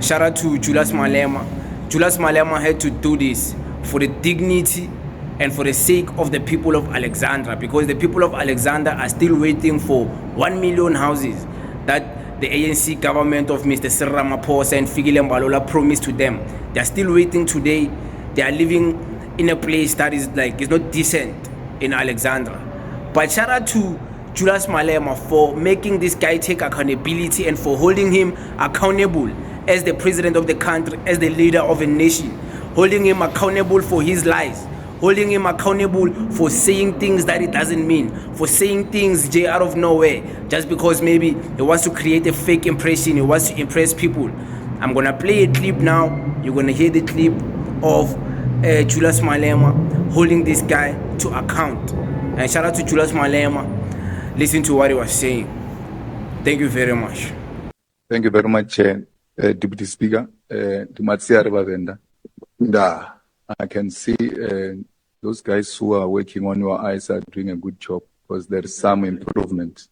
Shout out to Julius Malema. Julius Malema had to do this for the dignity and for the sake of the people of Alexandra, because the people of Alexandra are still waiting for 1 million houses that the ANC government of Mr. Ramaphosa and Fikile Mbalola promised to them. They are still waiting today. They are living in a place that is like, it's not decent in Alexandra. But shout out to Julius Malema for making this guy take accountability and for holding him accountable as the president of the country, as the leader of a nation, holding him accountable for his lies, holding him accountable for saying things that he doesn't mean, for saying things out of nowhere, just because maybe he wants to create a fake impression, he wants to impress people. I'm gonna play a clip now. You're gonna hear the clip of Julius Malema holding this guy to account. And shout out to Julius Malema. Listen to what he was saying. Thank you very much. Thank you very much, Deputy Speaker. I can see those guys who are working on your eyes are doing a good job, because there is some improvement.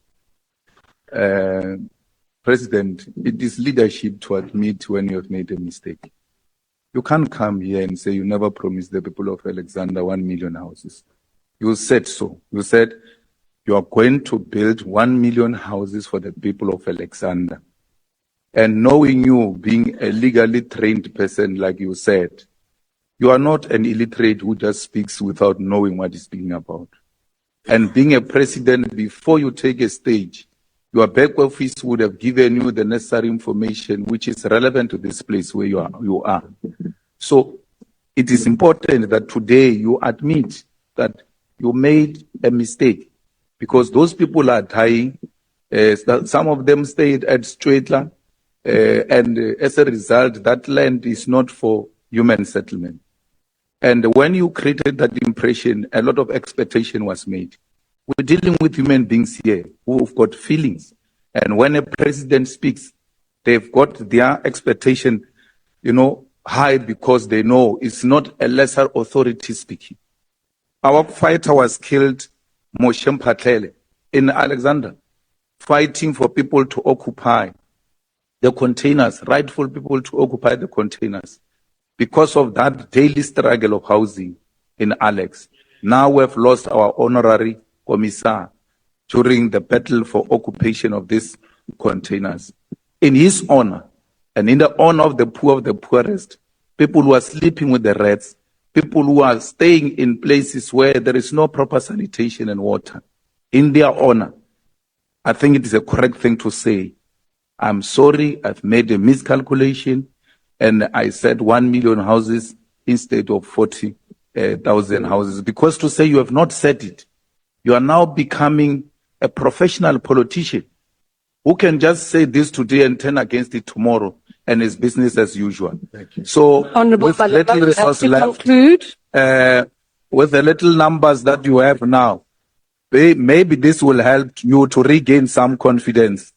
President, it is leadership to admit when you have made a mistake. You can't come here and say you never promised the people of Alexander 1 million houses. You said so. You said you are going to build 1 million houses for the people of Alexander. And knowing you being a legally trained person, like you said, you are not an illiterate who just speaks without knowing what he's speaking about. And being a president, before you take a stage, your back office would have given you the necessary information which is relevant to this place where you are. So it is important that today you admit that you made a mistake, because those people are dying. Some of them stayed at Straitler, and as a result, that land is not for human settlement. And when you created that impression, a lot of expectation was made. We're dealing with human beings here who've got feelings. And when a president speaks, they've got their expectation, high, because they know it's not a lesser authority speaking. Our fighter was killed, Moshe Mpatlele, in Alexander, fighting for people to occupy the containers, rightful people to occupy the containers. Because of that daily struggle of housing in Alex, now we have lost our honorary commissar during the battle for occupation of these containers. In his honor, and in the honor of the poorest, people who are sleeping with the rats, people who are staying in places where there is no proper sanitation and water, in their honor, I think it is a correct thing to say, I'm sorry, I've made a miscalculation, and I said 1 million houses instead of 40,000 houses. Because to say you have not said it, you are now becoming a professional politician who can just say this today and turn against it tomorrow, and it's business as usual. So, Honorable with little resource left, with the little numbers that you have now, maybe this will help you to regain some confidence.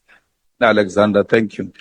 Alexander, thank you.